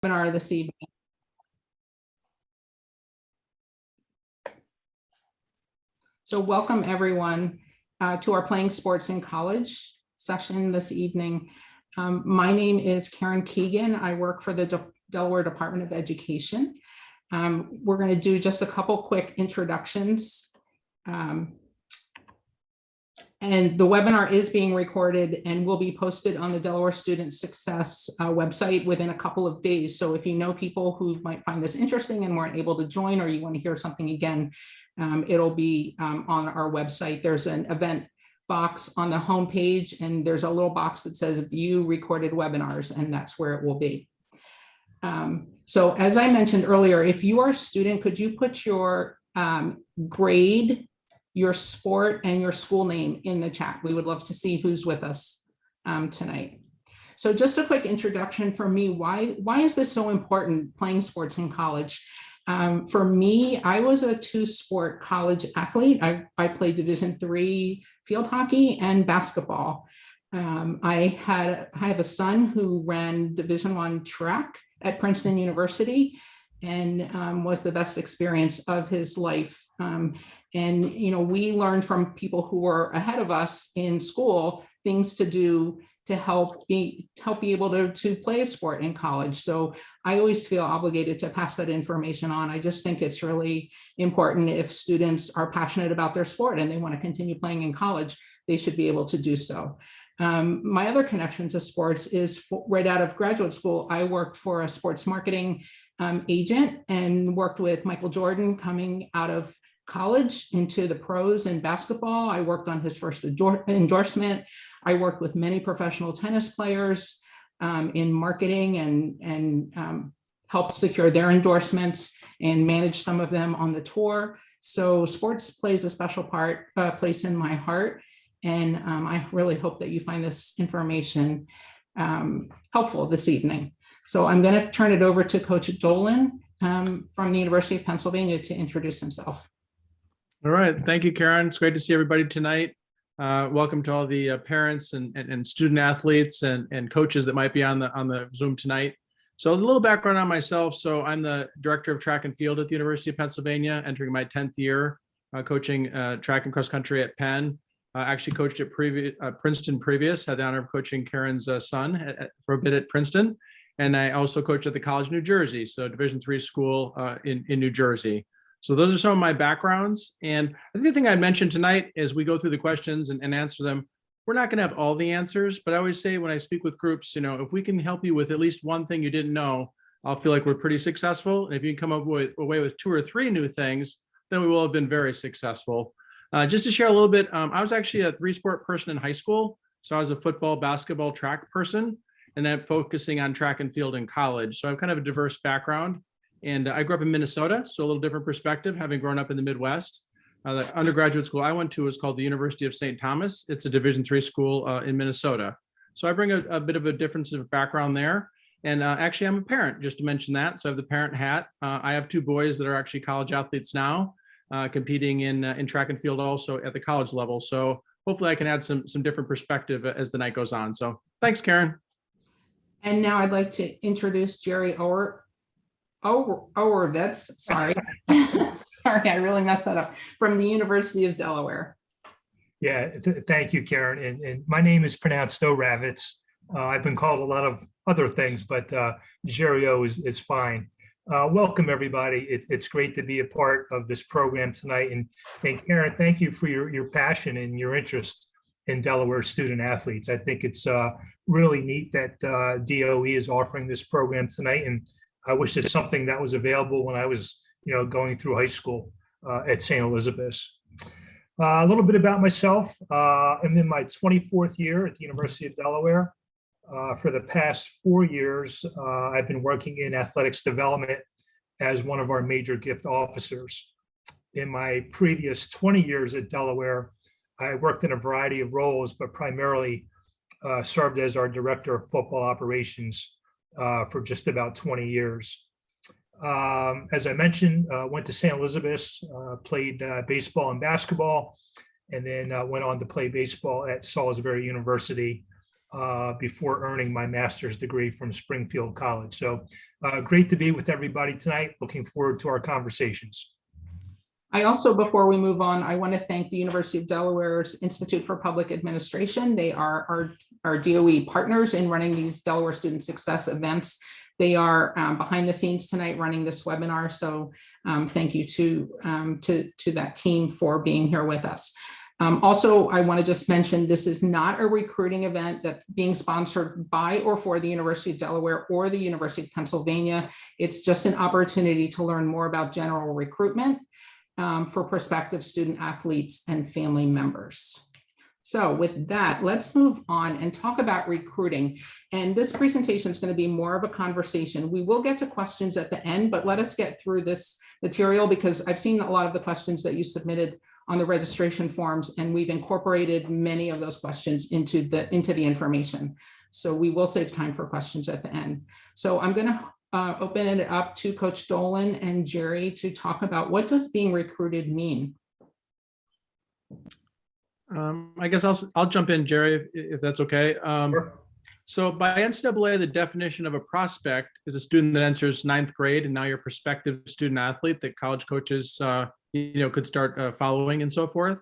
Webinar this evening. So welcome everyone to our Playing Sports in College session this evening. My name is Karen Keegan. I work for the Delaware Department of Education. We're going to do just a couple quick introductions. And the webinar is being recorded and will be posted on the Delaware Student Success website within a couple of days. So if you know people who might find this interesting and weren't able to join, or you want to hear something again, it'll be on our website. There's an event box on the homepage, and there's a little box that says view recorded webinars, and that's where it will be. So as I mentioned earlier, if you are a student, could you put your grade, your sport, and your school name in the chat? We would love to see who's with us tonight. So just a quick introduction for me. Why is this so important, playing sports in college? For me, I was a two-sport college athlete. I played Division III field hockey and basketball. I have a son who ran Division I track at Princeton University and was the best experience of his life. And you know, we learned from people who were ahead of us in school things to do to help be able to play a sport in college. So I always feel obligated to pass that information on. I just think it's really important. If students are passionate about their sport and they want to continue playing in college, they should be able to do so. My other connection to sports is right out of graduate school. I worked for a sports marketing agent and worked with Michael Jordan coming out of college into the pros in basketball. I worked on his first endorsement. I worked with many professional tennis players in marketing and helped secure their endorsements and manage some of them on the tour. So sports plays a special place in my heart. And I really hope that you find this information helpful this evening. So I'm going to turn it over to Coach Dolan from the University of Pennsylvania to introduce himself. All right. Thank you, Karen. It's great to see everybody tonight. Welcome to all the parents and student athletes and coaches that might be on the Zoom tonight. So a little background on myself. So I'm the director of track and field at the University of Pennsylvania, entering my 10th year coaching track and cross country at Penn. Actually coached at Princeton previous, had the honor of coaching Karen's son for a bit at Princeton. And I also coached at the College of New Jersey, so Division III school in New Jersey. So those are some of my backgrounds. And I think the thing I mentioned tonight as we go through the questions and answer them, we're not going to have all the answers, but I always say when I speak with groups, you know, if we can help you with at least one thing you didn't know, I'll feel like we're pretty successful. And if you can come up away with 2 or 3 new things, then we will have been very successful. Just to share a little bit, I was actually a 3-sport person in high school. So I was a football, basketball, track person, and then focusing on track and field in college. So I have kind of a diverse background. And I grew up in Minnesota, so a little different perspective, having grown up in the Midwest. The undergraduate school I went to was called the University of St. Thomas. It's a Division III school in Minnesota. So I bring a bit of a difference of background there. And actually, I'm a parent, just to mention that. So I have the parent hat. I have 2 boys that are actually college athletes now, competing in track and field also at the college level. So hopefully I can add some different perspective as the night goes on. So thanks, Karen. And now I'd like to introduce Jerry Oravitz, sorry. Sorry, I really messed that up, from the University of Delaware. Yeah, thank you, Karen. And my name is pronounced Oravitz. I've been called a lot of other things, but Jerry O is fine. Welcome, everybody. It's great to be a part of this program tonight. And Karen, thank you for your passion and your interest in Delaware student athletes. I think it's really neat that DOE is offering this program tonight. And I wish it's something that was available when I was, going through high school at St. Elizabeth's. A little bit about myself. I'm in my 24th year at the University of Delaware. For the past 4 years, I've been working in athletics development as one of our major gift officers. In my previous 20 years at Delaware, I worked in a variety of roles, but primarily served as our director of football operations for just about 20 years. As I mentioned, went to St. Elizabeth's, played baseball and basketball, and then went on to play baseball at Salisbury University before earning my master's degree from Springfield College. So great to be with everybody tonight. Looking forward to our conversations. I also, before we move on, I want to thank the University of Delaware's Institute for Public Administration. They are our DOE partners in running these Delaware Student Success events. They are behind the scenes tonight running this webinar. So thank you to that team for being here with us. Also, I want to just mention this is not a recruiting event that's being sponsored by or for the University of Delaware or the University of Pennsylvania. It's just an opportunity to learn more about general recruitment for prospective student athletes and family members. So with that, let's move on and talk about recruiting. And this presentation is going to be more of a conversation. We will get to questions at the end, but let us get through this material because I've seen a lot of the questions that you submitted on the registration forms, and we've incorporated many of those questions into the information. So we will save time for questions at the end. So I'm going to open it up to Coach Dolan and Jerry to talk about what does being recruited mean? I guess I'll jump in, Jerry, if that's okay. Sure. So by NCAA, the definition of a prospect is a student that enters 9th grade, and now you're a prospective student athlete that college coaches could start following and so forth.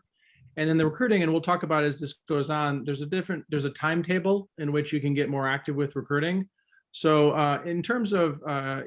And then the recruiting, and we'll talk about as this goes on, there's a timetable in which you can get more active with recruiting. So in terms of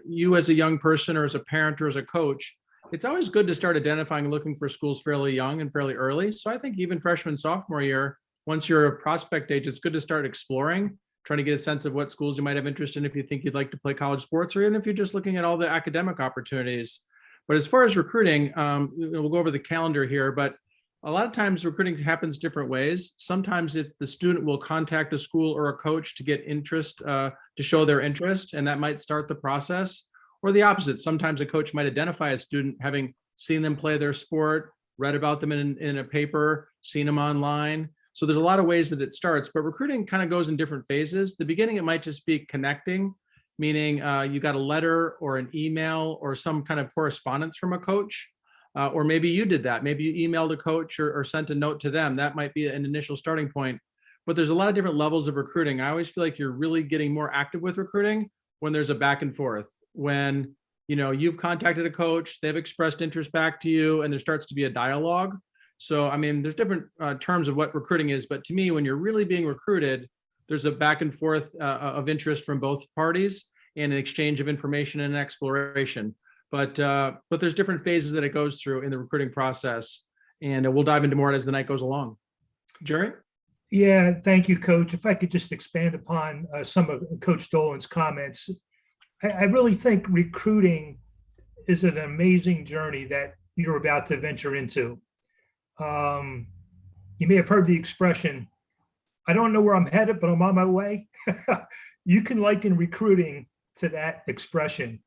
you as a young person or as a parent or as a coach, it's always good to start identifying and looking for schools fairly young and fairly early. So I think even freshman, sophomore year, once you're a prospect age, it's good to start exploring, trying to get a sense of what schools you might have interest in if you think you'd like to play college sports, or even if you're just looking at all the academic opportunities. But as far as recruiting, we'll go over the calendar here, but a lot of times recruiting happens different ways. Sometimes it's the student will contact a school or a coach to get interest, to show their interest, and that might start the process. Or the opposite. Sometimes a coach might identify a student having seen them play their sport, read about them in a paper, seen them online. So there's a lot of ways that it starts, but recruiting kind of goes in different phases. The beginning, it might just be connecting, meaning you got a letter or an email or some kind of correspondence from a coach. Or maybe you did that. Maybe you emailed a coach or sent a note to them. That might be an initial starting point. But there's a lot of different levels of recruiting. I always feel like you're really getting more active with recruiting when there's a back and forth. When you've contacted a coach, they've expressed interest back to you, and there starts to be a dialogue. So, I mean, there's different terms of what recruiting is. But to me, when you're really being recruited, there's a back and forth of interest from both parties and an exchange of information and an exploration. But there's different phases that it goes through in the recruiting process, and we'll dive into more as the night goes along. Jerry? Yeah, thank you, Coach. If I could just expand upon some of Coach Dolan's comments, I really think recruiting is an amazing journey that you're about to venture into. You may have heard the expression, I don't know where I'm headed, but I'm on my way. You can liken recruiting to that expression.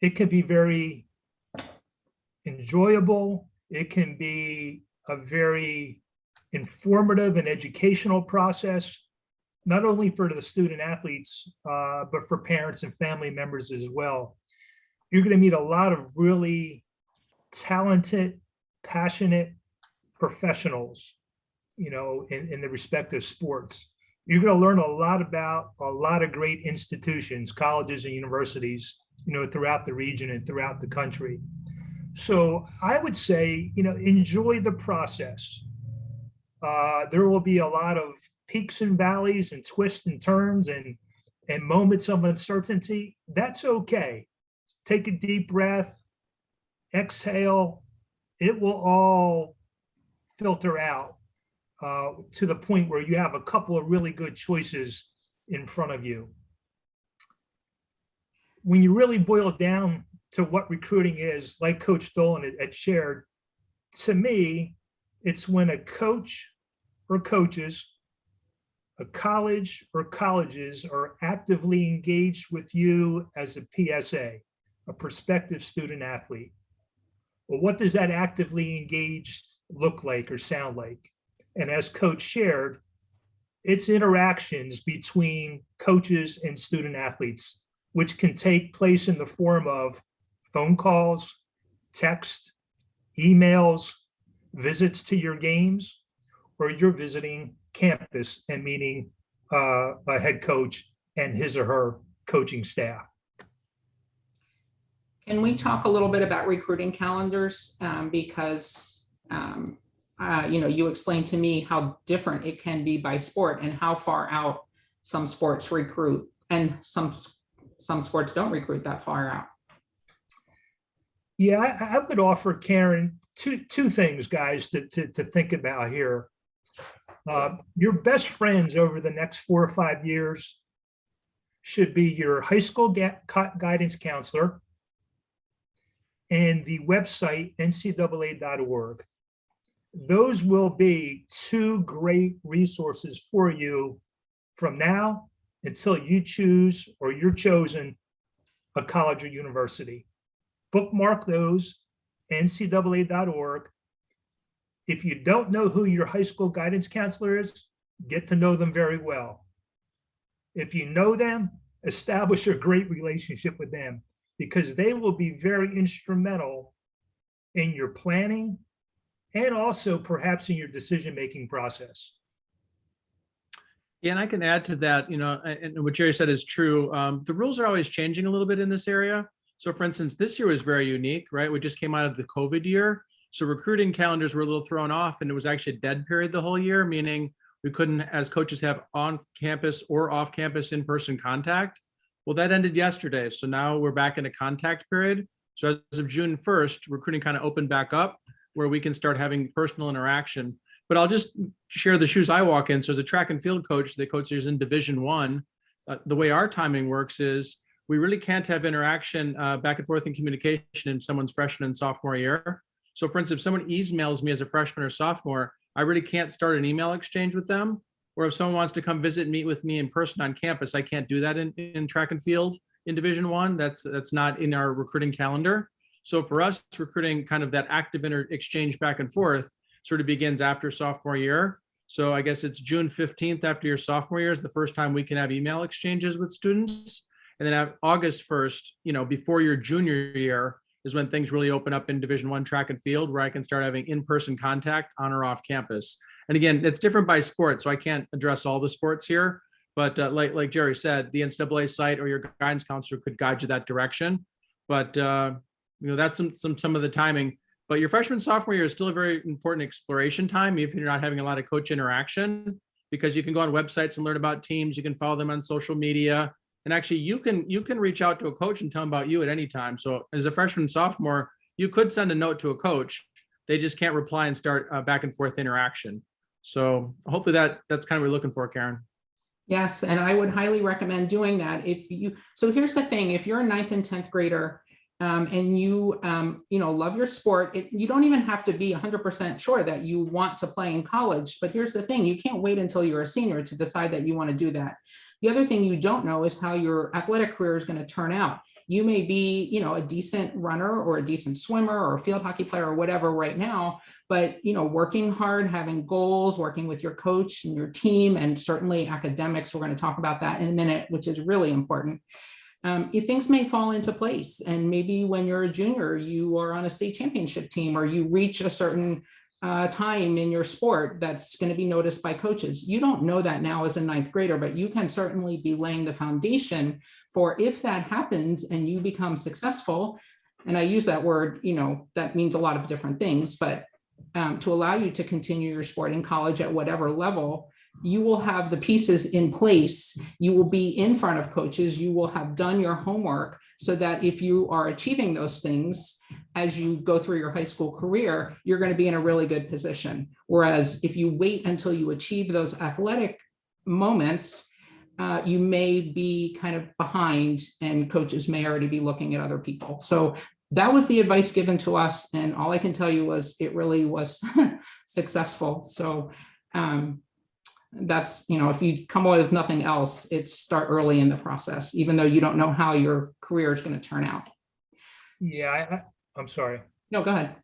It can be very enjoyable. It can be a very informative and educational process, not only for the student athletes, but for parents and family members as well. You're going to meet a lot of really talented, passionate professionals, in the respective sports. You're going to learn a lot about a lot of great institutions, colleges and universities, throughout the region and throughout the country. So I would say, enjoy the process. There will be a lot of peaks and valleys and twists and turns and moments of uncertainty. That's okay. Take a deep breath, exhale. It will all filter out to the point where you have a couple of really good choices in front of you. When you really boil it down to what recruiting is, like Coach Dolan had shared, to me, it's when a coach or coaches, a college or colleges are actively engaged with you as a PSA, a prospective student athlete. Well, what does that actively engaged look like or sound like? And as Coach shared, it's interactions between coaches and student athletes, which can take place in the form of phone calls, text, emails, visits to your games, or you're visiting campus, and meaning a head coach and his or her coaching staff. Can we talk a little bit about recruiting calendars? Because you explained to me how different it can be by sport and how far out some sports recruit, and some sports don't recruit that far out. Yeah, I would offer, Karen, two things, guys, to think about here. Your best friends over the next 4 or 5 years should be your high school guidance counselor and the website ncaa.org. Those will be two great resources for you from now until you choose or you're chosen a college or university. Bookmark those, ncaa.org. If you don't know who your high school guidance counselor is, get to know them very well. If you know them, establish a great relationship with them, because they will be very instrumental in your planning and also perhaps in your decision-making process. Yeah, and I can add to that, and what Jerry said is true. The rules are always changing a little bit in this area. So for instance, this year was very unique, right? We just came out of the COVID year. So recruiting calendars were a little thrown off, and it was actually a dead period the whole year, meaning we couldn't, as coaches, have on-campus or off-campus in-person contact. Well, that ended yesterday. So now we're back in a contact period. So as of June 1st, recruiting kind of opened back up where we can start having personal interaction. But I'll just share the shoes I walk in. So as a track and field coach, the coaches in Division I, the way our timing works is we really can't have interaction back and forth in communication in someone's freshman and sophomore year. So for instance, if someone emails me as a freshman or sophomore, I really can't start an email exchange with them. Or if someone wants to come visit and meet with me in person on campus, I can't do that in track and field in Division I. That's not in our recruiting calendar. So for us, recruiting, kind of that active exchange back and forth sort of begins after sophomore year. So I guess it's June 15th after your sophomore year is the first time we can have email exchanges with students. And then August 1st, before your junior year is when things really open up in Division I track and field, where I can start having in-person contact on or off campus. And again, it's different by sport, so I can't address all the sports here. But like Jerry said, the NCAA site or your guidance counselor could guide you that direction. But that's some of the timing. But your freshman sophomore year is still a very important exploration time, even if you're not having a lot of coach interaction, because you can go on websites and learn about teams. You can follow them on social media. And actually, you can reach out to a coach and tell them about you at any time. So as a freshman, sophomore, you could send a note to a coach. They just can't reply and start back and forth interaction. So hopefully that's kind of what we're looking for, Karen. Yes, and I would highly recommend doing that. So here's the thing: if you're a 9th and 10th grader and you love your sport, you don't even have to be 100% sure that you want to play in college. But here's the thing: you can't wait until you're a senior to decide that you want to do that. The other thing you don't know is how your athletic career is going to turn out. You may be, a decent runner or a decent swimmer or a field hockey player or whatever right now, but, working hard, having goals, working with your coach and your team, and certainly academics, we're going to talk about that in a minute, which is really important. Things may fall into place. And maybe when you're a junior, you are on a state championship team, or you reach a certain time in your sport that's going to be noticed by coaches. You don't know that now as a 9th grader, but you can certainly be laying the foundation for if that happens and you become successful. And I use that word, that means a lot of different things, but to allow you to continue your sport in college at whatever level, you will have the pieces in place. You will be in front of coaches. You will have done your homework so that if you are achieving those things as you go through your high school career, you're going to be in a really good position. Whereas if you wait until you achieve those athletic moments, you may be kind of behind, and coaches may already be looking at other people. So that was the advice given to us. And all I can tell you was it really was successful. So that's, if you come away with nothing else, it's start early in the process, even though you don't know how your career is going to turn out. Yeah, I'm sorry. No, go ahead.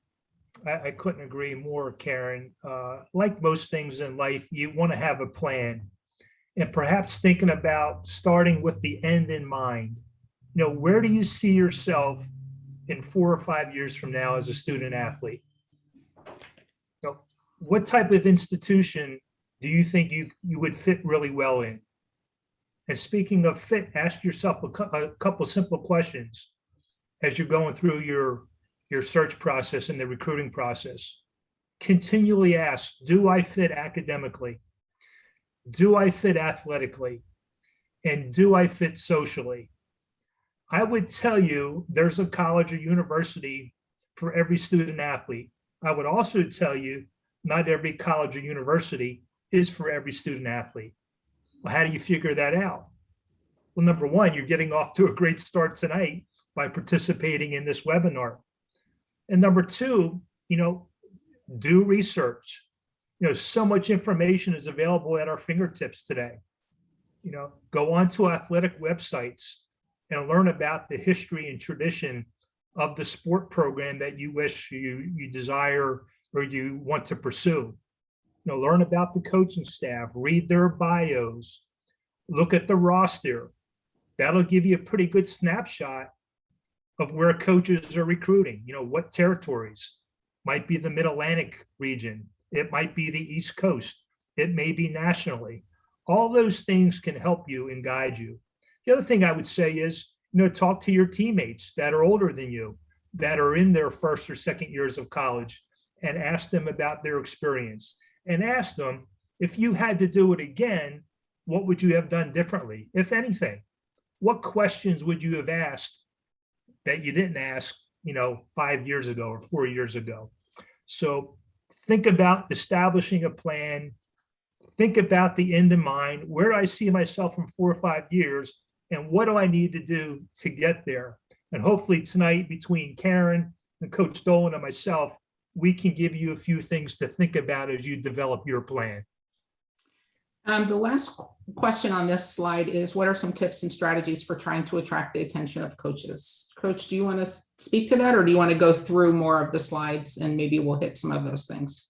I couldn't agree more, Karen. Like most things in life, you want to have a plan, and perhaps thinking about starting with the end in mind. Where do you see yourself in 4 or 5 years from now as a student athlete? What type of institution do you think you would fit really well in? And speaking of fit, ask yourself a couple simple questions as you're going through your search process and the recruiting process. Continually ask, do I fit academically? Do I fit athletically? And do I fit socially? I would tell you there's a college or university for every student athlete. I would also tell you not every college or university is for every student athlete. Well, how do you figure that out? Well, number one, you're getting off to a great start tonight by participating in this webinar. And number two, do research. So much information is available at our fingertips today. Go onto athletic websites and learn about the history and tradition of the sport program that you wish you desire or you want to pursue. Learn about the coaching staff, read their bios, look at the roster. That'll give you a pretty good snapshot of where coaches are recruiting. What territories. Might be the Mid-Atlantic region. It might be the East Coast. It may be nationally. All those things can help you and guide you. The other thing I would say is, talk to your teammates that are older than you, that are in their first or second years of college, and ask them about their experience. And ask them, if you had to do it again, what would you have done differently, if anything? What questions would you have asked that you didn't ask, 5 years ago or 4 years ago? So think about establishing a plan. Think about the end in mind. Where do I see myself in 4 or 5 years? And what do I need to do to get there? And hopefully tonight, between Karen and Coach Dolan and myself, we can give you a few things to think about as you develop your plan. The last question on this slide is, what are some tips and strategies for trying to attract the attention of coaches? Coach, do you want to speak to that, or do you want to go through more of the slides and maybe we'll hit some of those things?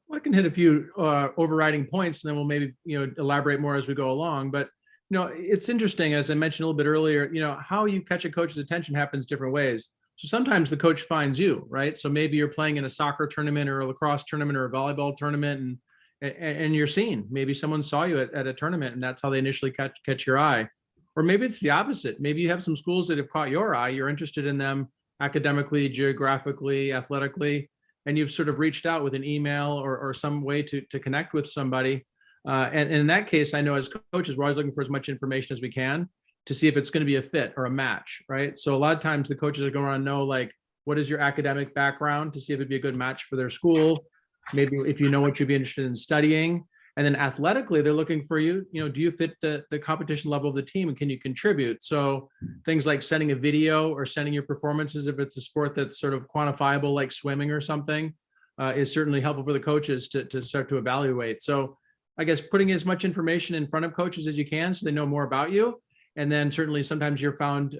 Well, I can hit a few overriding points, and then we'll maybe elaborate more as we go along. But it's interesting, as I mentioned a little bit earlier, how you catch a coach's attention happens different ways. So sometimes the coach finds you, right? So maybe you're playing in a soccer tournament or a lacrosse tournament or a volleyball tournament, and you're seen. Maybe someone saw you at a tournament, and that's how they initially catch your eye. Or maybe it's the opposite. Maybe you have some schools that have caught your eye. You're interested in them academically, geographically, athletically, and you've sort of reached out with an email or some way to connect with somebody. And in that case, I know as coaches, we're always looking for as much information as we can to see if it's going to be a fit or a match, right? So a lot of times the coaches are going to want to know, like, what is your academic background, to see if it'd be a good match for their school. Maybe if you know what you'd be interested in studying. And then athletically, they're looking for you, do you fit the competition level of the team, and can you contribute? So things like sending a video or sending your performances, if it's a sport that's sort of quantifiable, like swimming or something, is certainly helpful for the coaches to start to evaluate. So I guess putting as much information in front of coaches as you can so they know more about you. And then certainly sometimes you're found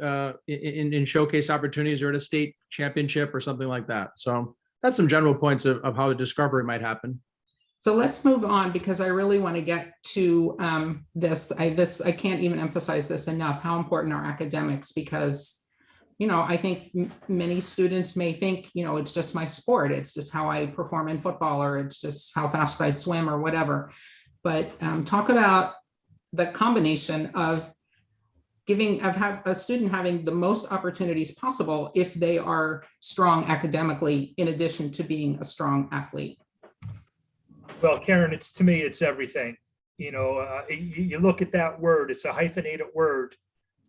in showcase opportunities or at a state championship or something like that. So that's some general points of how the discovery might happen. So let's move on, because I really want to get to this. I can't even emphasize this enough, how important are academics, because, I think many students may think, it's just my sport. It's just how I perform in football, or it's just how fast I swim or whatever. But talk about the combination of a student having the most opportunities possible if they are strong academically, in addition to being a strong athlete. Well, Karen, to me, it's everything. You look at that word, it's a hyphenated word.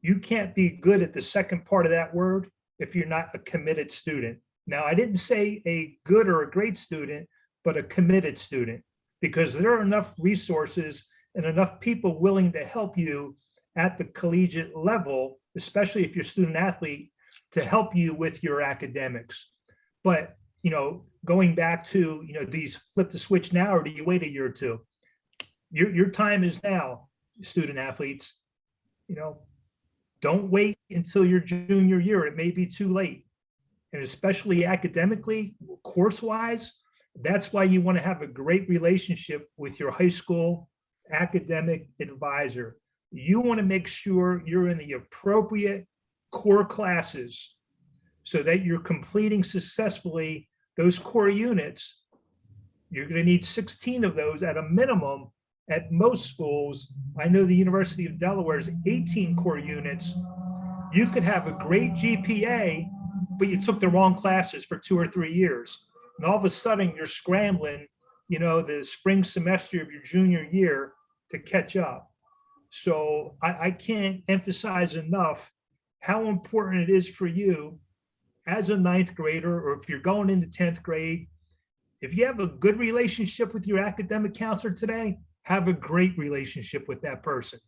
You can't be good at the second part of that word if you're not a committed student. Now, I didn't say a good or a great student, but a committed student, because there are enough resources and enough people willing to help you at the collegiate level, especially if you're a student athlete, to help you with your academics. But, going back to, do you flip the switch now, or do you wait a year or two? Your time is now, student athletes. Don't wait until your junior year. It may be too late. And especially academically, course-wise, that's why you want to have a great relationship with your high school academic advisor. You want to make sure you're in the appropriate core classes so that you're completing successfully those core units You're going to need 16 of those at a minimum at most schools. I know the University of Delaware is 18 core units. You could have a great GPA, but you took the wrong classes for 2 or 3 years. And all of a sudden you're scrambling, the spring semester of your junior year to catch up. So I can't emphasize enough how important it is for you as a ninth grader, or if you're going into 10th grade, if you have a good relationship with your academic counselor today, have a great relationship with that person.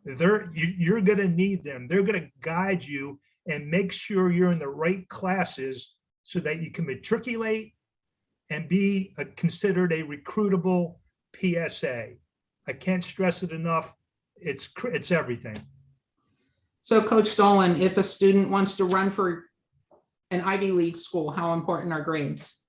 You're going to need them. They're going to guide you and make sure you're in the right classes so that you can matriculate and be considered a recruitable PSA. I can't stress it enough. It's everything. So Coach Dolan, if a student wants to run for an Ivy League school, how important are grades?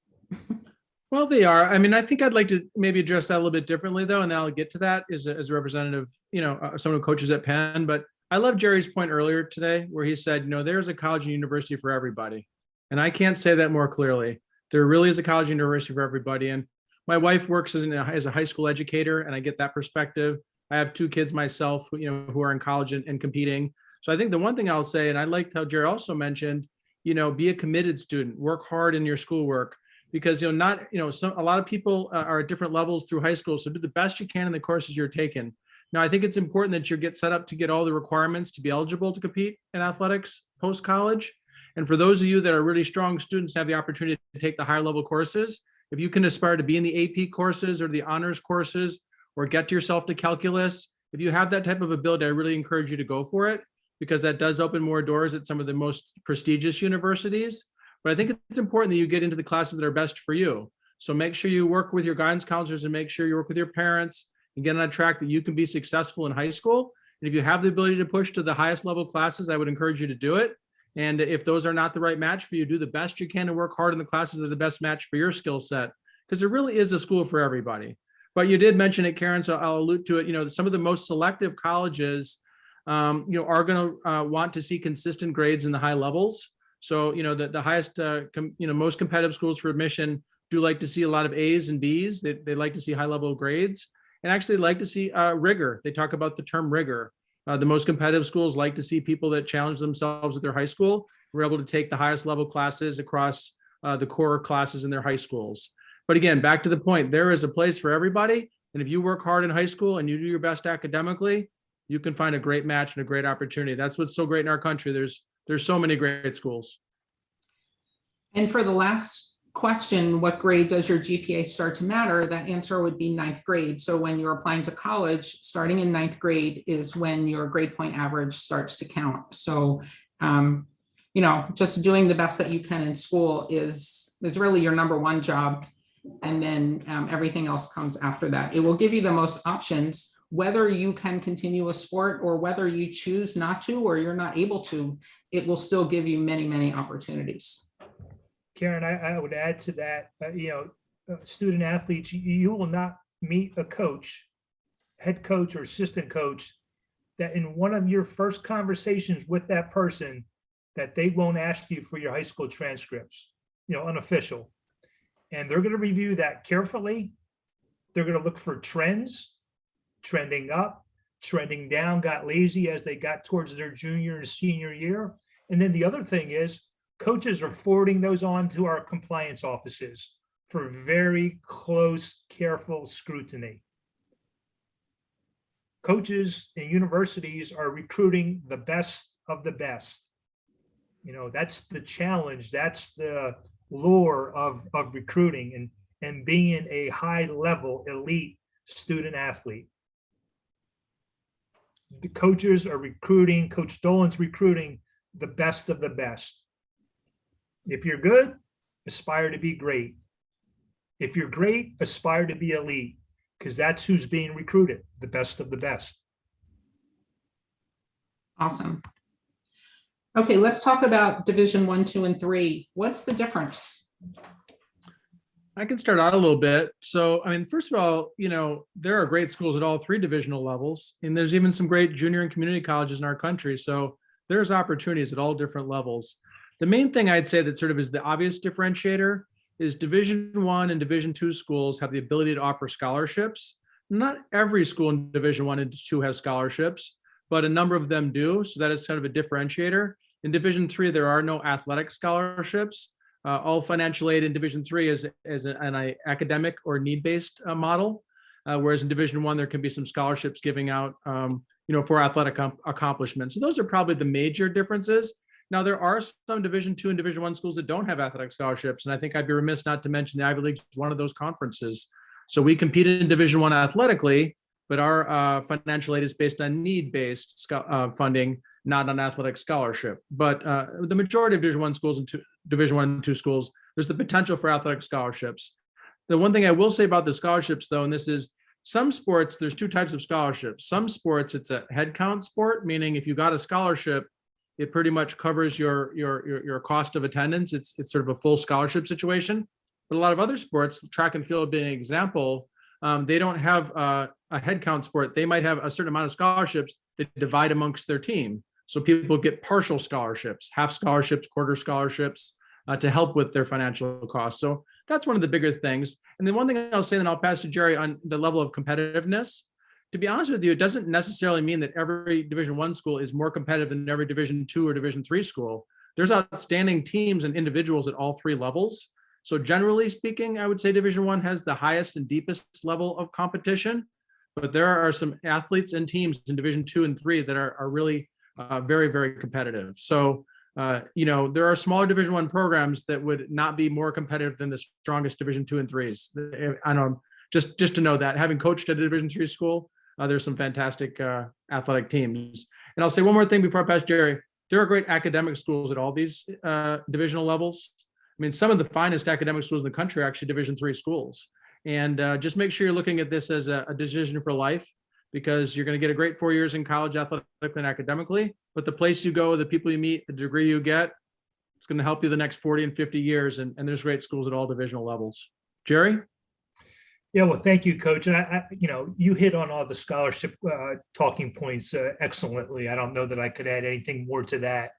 Well, they are. I mean, I think I'd like to maybe address that a little bit differently, though, and then I'll get to that as a representative, someone who coaches at Penn. But I love Jerry's point earlier today, where he said, there's a college and university for everybody. And I can't say that more clearly. There really is a college and university for everybody. And my wife works as a high school educator, and I get that perspective. I have 2 kids myself, who are in college and competing. So I think the one thing I'll say, and I liked how Jerry also mentioned, be a committed student, work hard in your schoolwork. Because a lot of people are at different levels through high school, so do the best you can in the courses you're taking. Now, I think it's important that you get set up to get all the requirements to be eligible to compete in athletics post-college. And for those of you that are really strong students, have the opportunity to take the higher level courses, if you can aspire to be in the AP courses or the honors courses, or get yourself to calculus, if you have that type of ability, I really encourage you to go for it, because that does open more doors at some of the most prestigious universities. But I think it's important that you get into the classes that are best for you. So make sure you work with your guidance counselors and make sure you work with your parents and get on a track that you can be successful in high school. And if you have the ability to push to the highest level classes, I would encourage you to do it. And if those are not the right match for you, do the best you can to work hard in the classes that are the best match for your skill set, because there really is a school for everybody. But you did mention it, Karen, so I'll allude to it. Some of the most selective colleges, are going to want to see consistent grades in the high levels. So, the highest, most competitive schools for admission do like to see a lot of A's and B's. They like to see high level grades, and actually like to see rigor. They talk about the term rigor. The most competitive schools like to see people that challenge themselves at their high school. We're able to take the highest level classes across the core classes in their high schools. But again, back to the point, there is a place for everybody. And if you work hard in high school and you do your best academically, you can find a great match and a great opportunity. That's what's so great in our country. There's so many great schools. And for the last question, what grade does your GPA start to matter? That answer would be 9th grade. So when you're applying to college, starting in 9th grade is when your grade point average starts to count. So, just doing the best that you can in school is really your number one job. And then everything else comes after that. It will give you the most options, whether you can continue a sport or whether you choose not to, or you're not able to. It will still give you many, many opportunities. Karen, I would add to that, student athletes, you will not meet a coach, head coach or assistant coach, that in one of your first conversations with that person, that they won't ask you for your high school transcripts, unofficial. And they're going to review that carefully. They're going to look for trends, trending up, trending down, got lazy as they got towards their junior and senior year. And then the other thing is, coaches are forwarding those on to our compliance offices for very close, careful scrutiny. Coaches and universities are recruiting the best of the best. That's the challenge. That's the lure of recruiting and being a high level elite student athlete. The coaches are recruiting, Coach Dolan's recruiting the best of the best. If you're good, aspire to be great. If you're great, aspire to be elite, because that's who's being recruited, the best of the best. Awesome. Okay, let's talk about Division I, II, and III. What's the difference? I can start out a little bit. So, first of all, there are great schools at all 3 divisional levels, and there's even some great junior and community colleges in our country. So there's opportunities at all different levels. The main thing I'd say that sort of is the obvious differentiator is Division I and Division II schools have the ability to offer scholarships. Not every school in Division I and II has scholarships, but a number of them do. So that is kind of a differentiator. In Division III, there are no athletic scholarships. All financial aid in Division III is an academic or need-based model, whereas in Division I, there can be some scholarships giving out, for athletic accomplishments. So those are probably the major differences. Now, there are some Division II and Division I schools that don't have athletic scholarships, and I think I'd be remiss not to mention the Ivy League is one of those conferences. So we competed in Division I athletically, but our financial aid is based on need-based funding, not on athletic scholarship. But the majority of Division I schools and Division I and II schools, there's the potential for athletic scholarships. The one thing I will say about the scholarships, though, and this is some sports, there's two types of scholarships. Some sports, it's a head count sport, meaning if you got a scholarship, it pretty much covers your cost of attendance. It's sort of a full scholarship situation. But a lot of other sports, track and field being an example, they don't have a head count sport. They might have a certain amount of scholarships that divide amongst their team. So people get partial scholarships, half scholarships, quarter scholarships to help with their financial costs. So that's one of the bigger things. And then one thing I'll say, then I'll pass to Jerry on the level of competitiveness. To be honest with you, it doesn't necessarily mean that every Division I school is more competitive than every Division II or Division III school. There's outstanding teams and individuals at all three levels. So generally speaking, I would say Division I has the highest and deepest level of competition, but there are some athletes and teams in Division II and III that are really very, very competitive. So, there are smaller Division I programs that would not be more competitive than the strongest Division II and IIIs. I know, just to know that, having coached at a Division III school, there's some fantastic athletic teams. And I'll say one more thing before I pass Jerry. There are great academic schools at all these divisional levels. I mean, some of the finest academic schools in the country are actually Division III schools. And just make sure you're looking at this as a decision for life, because you're going to get a great 4 years in college athletically and academically. But the place you go, the people you meet, the degree you get, it's going to help you the next 40 and 50 years. And there's great schools at all divisional levels. Jerry? Yeah, well, thank you, Coach. And you hit on all the scholarship talking points excellently. I don't know that I could add anything more to that.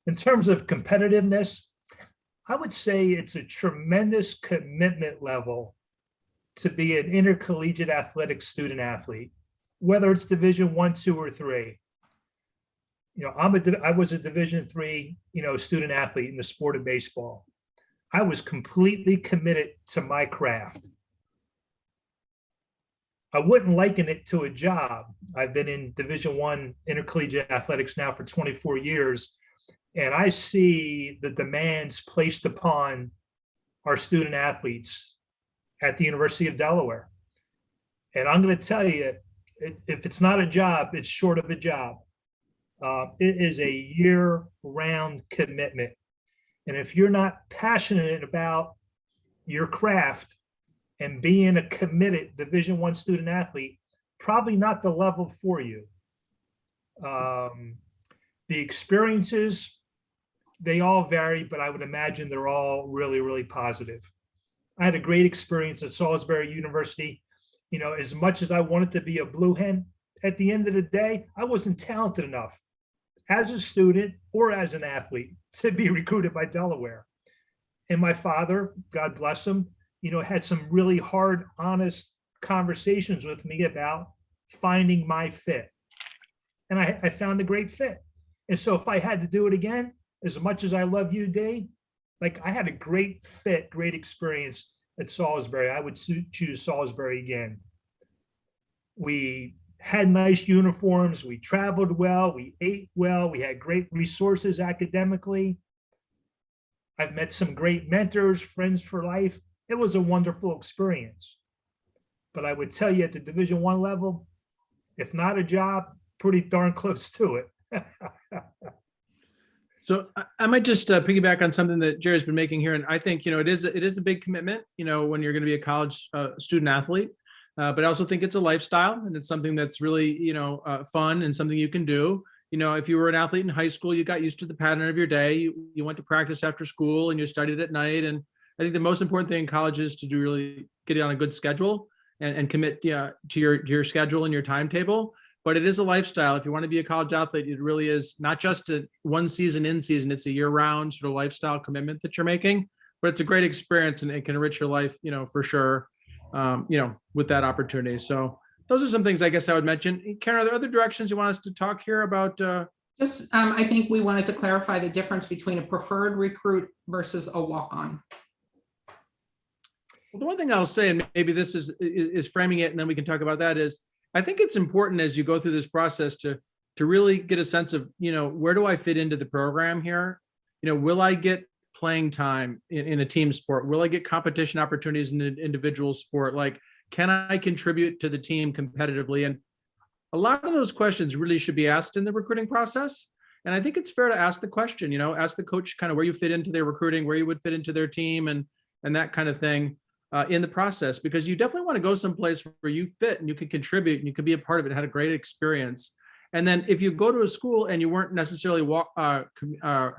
In terms of competitiveness, I would say it's a tremendous commitment level to be an intercollegiate athletic student athlete, whether it's Division I, II, or III. I was a Division III, student athlete in the sport of baseball. I was completely committed to my craft. I wouldn't liken it to a job. I've been in Division I intercollegiate athletics now for 24 years, and I see the demands placed upon our student athletes at the University of Delaware. And I'm going to tell you, if it's not a job, it's short of a job. It is a year-round commitment. And if you're not passionate about your craft and being a committed Division I student athlete, probably not the level for you. The experiences, they all vary, but I would imagine they're all really, really positive. I had a great experience at Salisbury University. As much as I wanted to be a blue hen, at the end of the day, I wasn't talented enough as a student or as an athlete to be recruited by Delaware. And my father, God bless him, had some really hard, honest conversations with me about finding my fit. And I found a great fit. And so if I had to do it again, as much as I love you, Dave, I had a great fit, great experience at Salisbury. I would choose Salisbury again. We had nice uniforms. We traveled well. We ate well. We had great resources academically. I've met some great mentors, friends for life. It was a wonderful experience. But I would tell you at the Division I level, if not a job, pretty darn close to it. So I might just piggyback on something that Jerry's been making here. And I think, it is a big commitment, when you're going to be a college student athlete. But I also think it's a lifestyle, and it's something that's really, fun and something you can do. If you were an athlete in high school, you got used to the pattern of your day. You went to practice after school and you studied at night. And I think the most important thing in college is to really get it on a good schedule and commit to your schedule and your timetable. But it is a lifestyle. If you want to be a college athlete, it really is not just a one season in season. It's a year round sort of lifestyle commitment that you're making. but it's a great experience and it can enrich your life, for sure, with that opportunity. So those are some things I guess I would mention. Karen, are there other directions you want us to talk here about? I think we wanted to clarify the difference between a preferred recruit versus a walk-on. Well, the one thing I'll say, and maybe this is framing it, and then we can talk about that, is I think it's important as you go through this process to really get a sense of, where do I fit into the program here? Will I get playing time in a team sport? Will I get competition opportunities in an individual sport? Like, can I contribute to the team competitively? And a lot of those questions really should be asked in the recruiting process. And I think it's fair to ask the question, ask the coach kind of where you fit into their recruiting, where you would fit into their team and that kind of thing in the process, because you definitely want to go someplace where you fit and you can contribute and you can be a part of it, had a great experience. And then if you go to a school and you weren't necessarily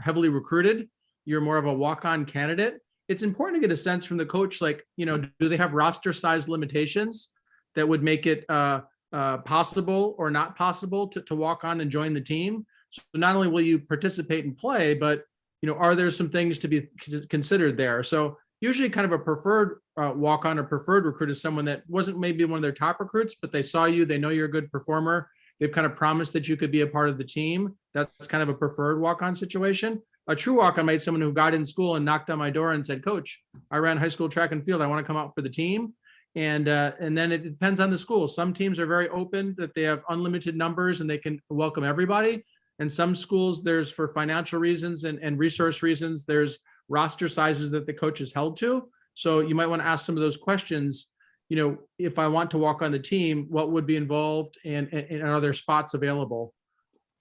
heavily recruited, you're more of a walk-on candidate, it's important to get a sense from the coach, like, do they have roster size limitations that would make it possible or not possible to walk on and join the team? So not only will you participate and play, but, are there some things to be considered there? So usually kind of a preferred walk-on or preferred recruit is someone that wasn't maybe one of their top recruits, but they saw you, they know you're a good performer. They've kind of promised that you could be a part of the team. That's kind of a preferred walk-on situation. A true walk-on might be someone who got in school and knocked on my door and said, "Coach, I ran high school track and field. I want to come out for the team." And then it depends on the school. Some teams are very open, that they have unlimited numbers and they can welcome everybody. And some schools, there's, for financial reasons and resource reasons, there's roster sizes that the coach is held to. So you might want to ask some of those questions. If I want to walk on the team, what would be involved, and are there spots available?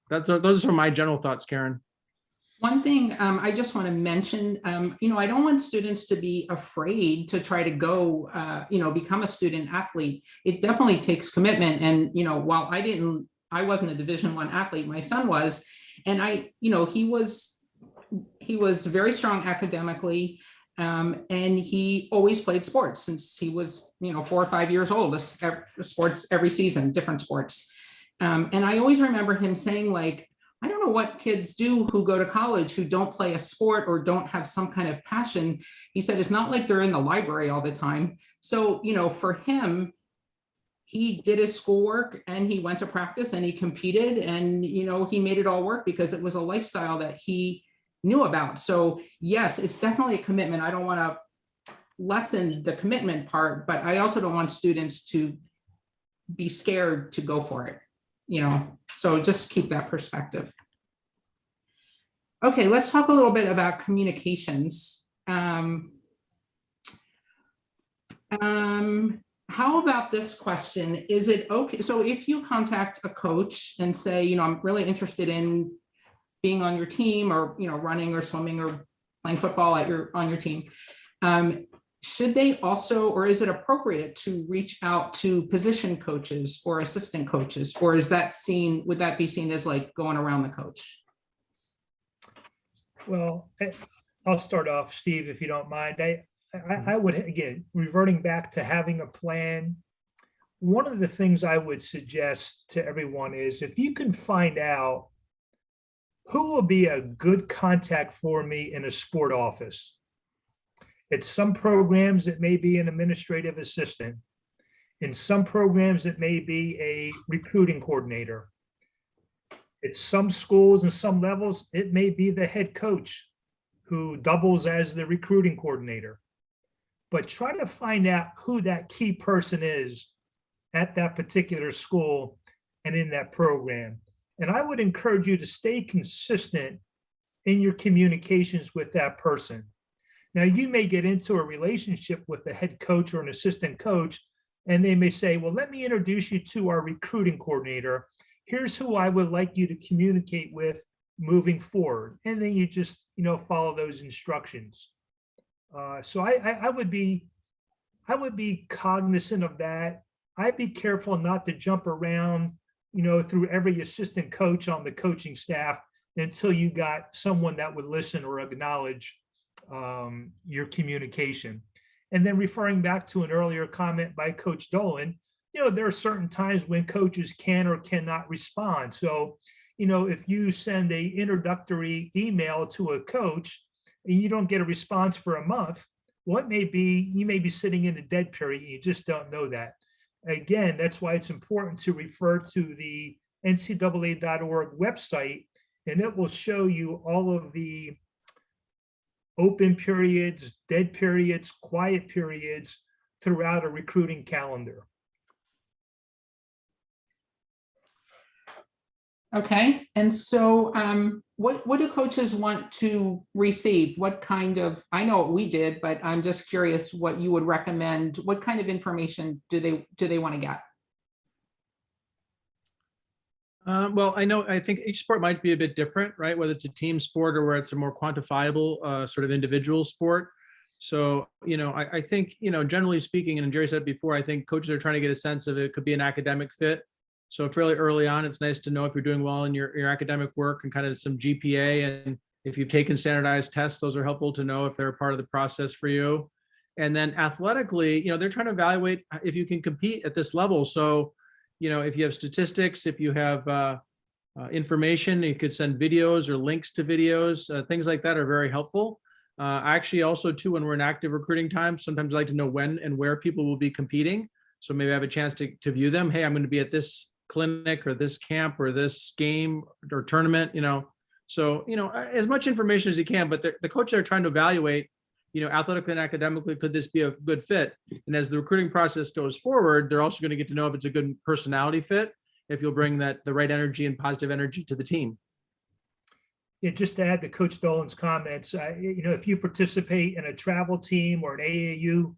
Those are my general thoughts, Karen. One thing I just want to mention, I don't want students to be afraid to try to go, become a student athlete. It definitely takes commitment. And, while I wasn't a Division I athlete, my son was, and he was very strong academically. And he always played sports since he was, 4 or 5 years old, sports every season, different sports. And I always remember him saying, like, I don't know what kids do who go to college who don't play a sport or don't have some kind of passion. He said, it's not like they're in the library all the time. So, for him, he did his schoolwork and he went to practice and he competed and, he made it all work because it was a lifestyle that he knew about. So yes, it's definitely a commitment. I don't want to lessen the commitment part, but I also don't want students to be scared to go for it, so just keep that perspective. Okay, let's talk a little bit about communications. How about this question? Is it okay? So if you contact a coach and say, I'm really interested in being on your team, or running or swimming or playing football on your team, should they also, or is it appropriate to reach out to position coaches or assistant coaches, or would that be seen as like going around the coach? Well, I'll start off, Steve, if you don't mind. I would, again, reverting back to having a plan, one of the things I would suggest to everyone is, if you can find out who will be a good contact for me in a sport office. At some programs, it may be an administrative assistant. In some programs, it may be a recruiting coordinator. At some schools and some levels, it may be the head coach who doubles as the recruiting coordinator. But try to find out who that key person is at that particular school and in that program. And I would encourage you to stay consistent in your communications with that person. Now, you may get into a relationship with the head coach or an assistant coach, and they may say, well, let me introduce you to our recruiting coordinator. Here's who I would like you to communicate with moving forward. And then you just, follow those instructions. So I would be cognizant of that. I'd be careful not to jump around, through every assistant coach on the coaching staff until you got someone that would listen or acknowledge your communication. And then referring back to an earlier comment by Coach Dolan, there are certain times when coaches can or cannot respond. So, if you send a introductory email to a coach and you don't get a response for a month, well, it may be, you may be sitting in a dead period. You just don't know that. Again, that's why it's important to refer to the ncaa.org website, and it will show you all of the open periods, dead periods, quiet periods throughout a recruiting calendar. Okay, and so what do coaches want to receive? What kind of, I know what we did, but I'm just curious what you would recommend. What kind of information do they want to get? Well, I think each sport might be a bit different, right? Whether it's a team sport or where it's a more quantifiable sort of individual sport. So, I think, generally speaking, and Jerry said before, I think coaches are trying to get a sense of it could be an academic fit. So fairly early on, it's nice to know if you're doing well in your academic work and kind of some GPA. And if you've taken standardized tests, those are helpful to know if they're a part of the process for you. And then athletically, they're trying to evaluate if you can compete at this level. So, if you have statistics, if you have information, you could send videos or links to videos, things like that are very helpful. Actually, also too, when we're in active recruiting time, sometimes I like to know when and where people will be competing. So maybe I have a chance to view them. Hey, I'm going to be at this clinic or this camp or this game or tournament, So, as much information as you can, but the coaches are trying to evaluate, athletically and academically, could this be a good fit? And as the recruiting process goes forward, they're also going to get to know if it's a good personality fit, if you'll bring the right energy and positive energy to the team. Yeah, just to add to Coach Dolan's comments, if you participate in a travel team or an AAU,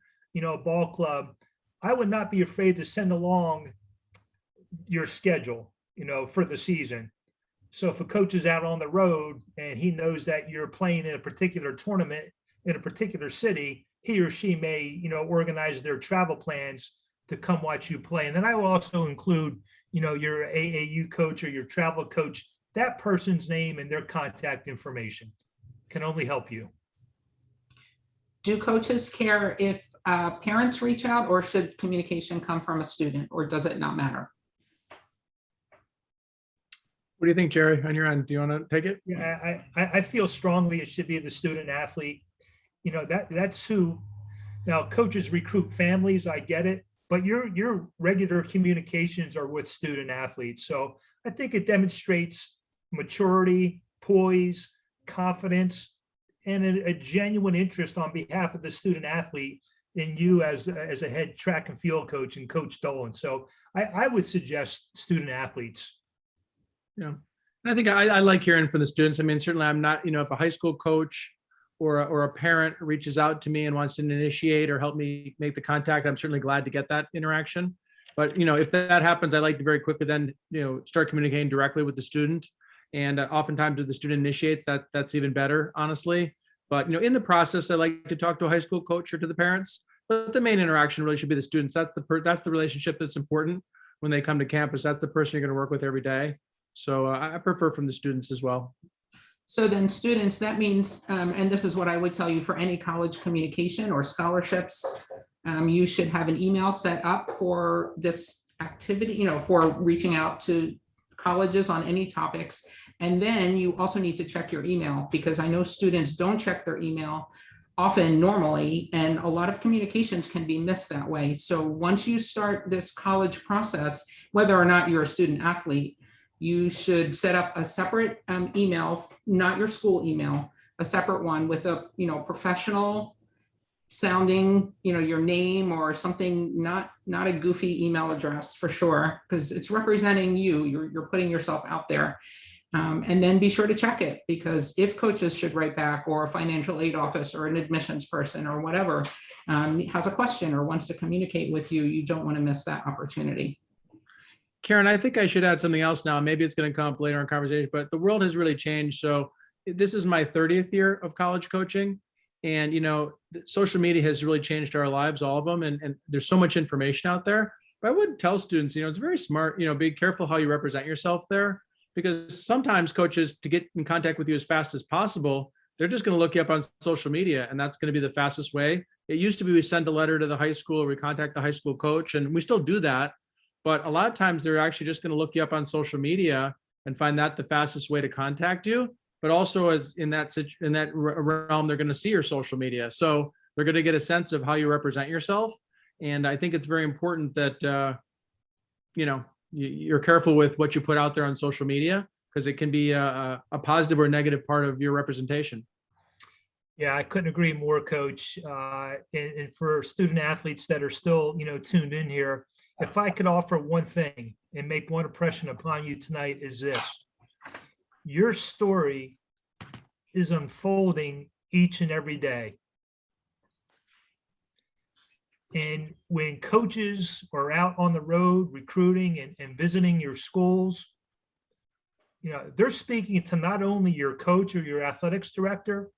ball club, I would not be afraid to send along your schedule, for the season. So if a coach is out on the road and he knows that you're playing in a particular tournament in a particular city, he or she may, organize their travel plans to come watch you play. And then I will also include, your AAU coach or your travel coach, that person's name and their contact information can only help you. Do coaches care if parents reach out, or should communication come from a student, or does it not matter? What do you think, Jerry, on your end? Do you want to take it? Yeah, I feel strongly it should be the student athlete. That's who. Now, coaches recruit families, I get it, but your regular communications are with student athletes. So I think it demonstrates maturity, poise, confidence, and a genuine interest on behalf of the student athlete in you as a head track and field coach and Coach Dolan. So I would suggest student athletes. Yeah. And I think I like hearing from the students. I mean, certainly I'm not, if a high school coach or a parent reaches out to me and wants to initiate or help me make the contact, I'm certainly glad to get that interaction. But, if that happens, I like to very quickly then, start communicating directly with the student. And oftentimes if the student initiates, that's even better, honestly. But, in the process, I like to talk to a high school coach or to the parents, but the main interaction really should be the students. That's the relationship that's important when they come to campus. That's the person you're going to work with every day. So I prefer from the students as well. So then students, that means, and this is what I would tell you for any college communication or scholarships, you should have an email set up for this activity, for reaching out to colleges on any topics. And then you also need to check your email, because I know students don't check their email often normally, and a lot of communications can be missed that way. So once you start this college process, whether or not you're a student athlete, you should set up a separate email, not your school email, a separate one with a professional sounding, your name or something, not a goofy email address for sure, because it's representing you. You're putting yourself out there. And then be sure to check it, because if coaches should write back, or a financial aid office or an admissions person or whatever has a question or wants to communicate with you, you don't want to miss that opportunity. Karen, I think I should add something else now. Maybe it's going to come up later in conversation, but the world has really changed. So this is my 30th year of college coaching. And, social media has really changed our lives, all of them. And there's so much information out there. But I would tell students, it's very smart, be careful how you represent yourself there, because sometimes coaches, to get in contact with you as fast as possible, they're just going to look you up on social media, and that's going to be the fastest way. It used to be we send a letter to the high school, or we contact the high school coach, and we still do that. But a lot of times they're actually just going to look you up on social media and find that the fastest way to contact you. but also as in that realm, they're going to see your social media. So they're going to get a sense of how you represent yourself. And I think it's very important that, you're careful with what you put out there on social media, because it can be a positive or negative part of your representation. Yeah, I couldn't agree more, Coach. And for student athletes that are still, tuned in here, if I could offer one thing and make one impression upon you tonight is this: your story is unfolding each and every day. And when coaches are out on the road recruiting and visiting your schools, they're speaking to not only your coach or your athletics director,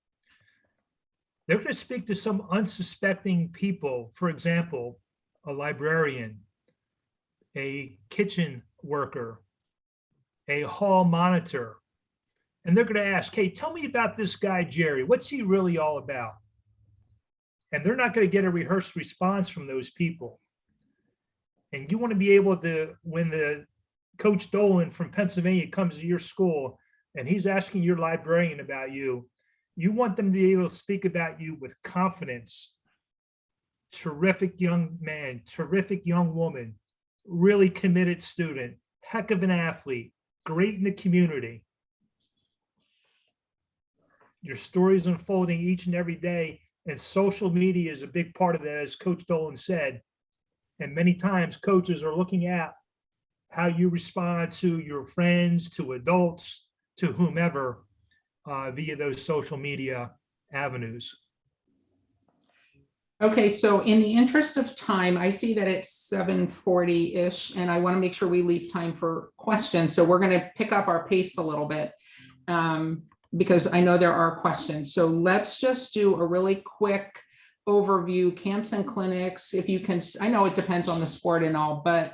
they're going to speak to some unsuspecting people. For example, a librarian, a kitchen worker, a hall monitor. And they're going to ask, hey, tell me about this guy, Jerry. What's he really all about? And they're not going to get a rehearsed response from those people. And you want to be able to, when the Coach Dolan from Pennsylvania comes to your school and he's asking your librarian about you, you want them to be able to speak about you with confidence. Terrific young man, terrific young woman, really committed student, heck of an athlete, great in the community. Your story is unfolding each and every day, and social media is a big part of that, as Coach Dolan said. And many times coaches are looking at how you respond to your friends, to adults, to whomever, via those social media avenues. Okay, so in the interest of time, I see that it's 7:40-ish, and I want to make sure we leave time for questions. So we're going to pick up our pace a little bit, because I know there are questions. So let's just do a really quick overview, camps and clinics. If you can, I know it depends on the sport and all, but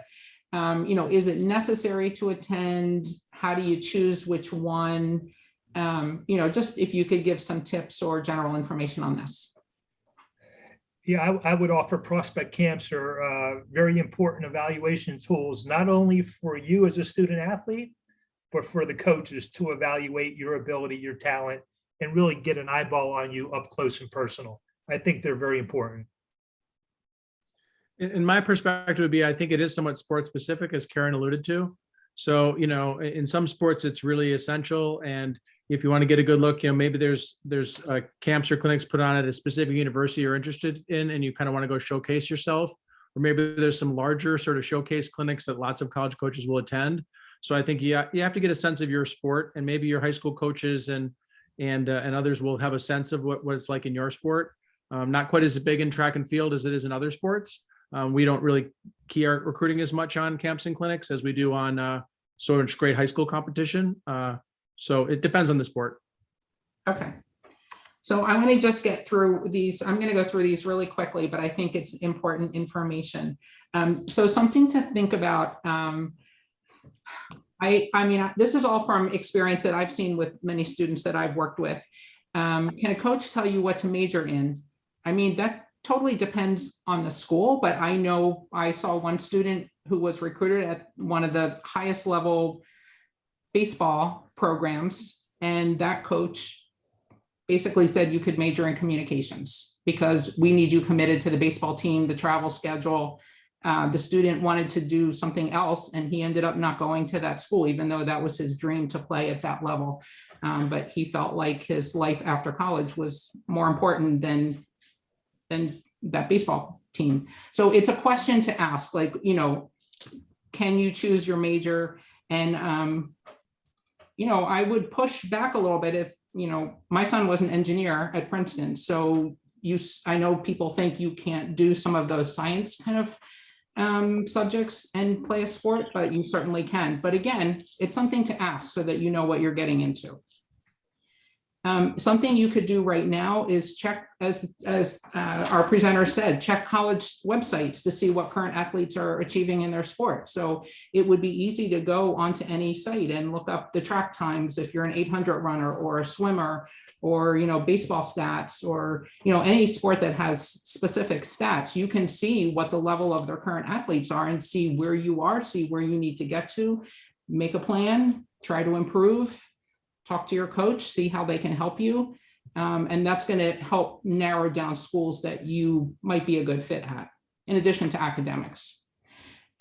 is it necessary to attend? How do you choose which one? Just if you could give some tips or general information on this. Yeah, I would offer prospect camps are very important evaluation tools, not only for you as a student athlete, but for the coaches to evaluate your ability, your talent, and really get an eyeball on you up close and personal. I think they're very important. In my perspective would be, I think it is somewhat sport specific, as Karen alluded to. So, in some sports, it's really essential. And if you want to get a good look, maybe there's camps or clinics put on at a specific university you're interested in, and you kind of want to go showcase yourself. Or maybe there's some larger sort of showcase clinics that lots of college coaches will attend. So I think you have to get a sense of your sport, and maybe your high school coaches and others will have a sense of what it's like in your sport. Not quite as big in track and field as it is in other sports. We don't really key our recruiting as much on camps and clinics as we do on so much great high school competition. So it depends on the sport. Okay. So I'm going to just get through these. I'm going to go through these really quickly, but I think it's important information. So something to think about. I mean, this is all from experience that I've seen with many students that I've worked with. Can a coach tell you what to major in? I mean, that totally depends on the school, but I know I saw one student who was recruited at one of the highest level baseball programs, and that coach basically said you could major in communications because we need you committed to the baseball team, the travel schedule. The student wanted to do something else, and he ended up not going to that school, even though that was his dream to play at that level. But he felt like his life after college was more important than that baseball team. So it's a question to ask, like, can you choose your major? And, I would push back a little bit if, my son was an engineer at Princeton. So I know people think you can't do some of those science kind of subjects and play a sport, but you certainly can. But again, it's something to ask so that you know what you're getting into. Something you could do right now is check, as our presenter said, check college websites to see what current athletes are achieving in their sport. So it would be easy to go onto any site and look up the track times if you're an 800 runner or a swimmer, or baseball stats, or any sport that has specific stats. You can see what the level of their current athletes are and see where you are, see where you need to get to, make a plan, try to improve. talk to your coach, see how they can help you. And that's going to help narrow down schools that you might be a good fit at, in addition to academics.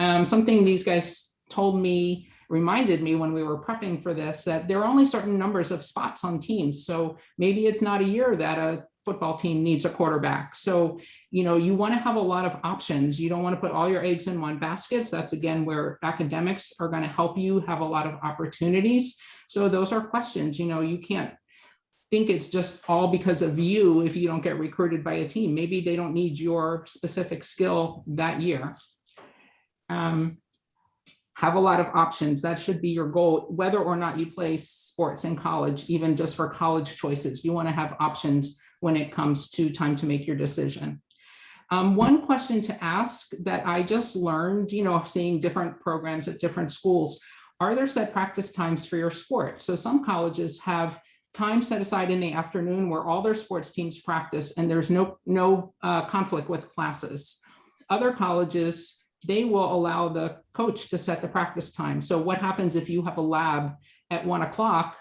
Something these guys told me, reminded me when we were prepping for this, that there are only certain numbers of spots on teams. So maybe it's not a year that a football team needs a quarterback. So, you want to have a lot of options. You don't want to put all your eggs in one basket. So that's, again, where academics are going to help you have a lot of opportunities. So those are questions. You can't think it's just all because of you if you don't get recruited by a team. Maybe they don't need your specific skill that year. Have a lot of options. That should be your goal, whether or not you play sports in college. Even just for college choices, you want to have options when it comes to time to make your decision. One question to ask that I just learned, seeing different programs at different schools, are there set practice times for your sport? So some colleges have time set aside in the afternoon where all their sports teams practice and there's no conflict with classes. Other colleges, they will allow the coach to set the practice time. So what happens if you have a lab at 1 o'clock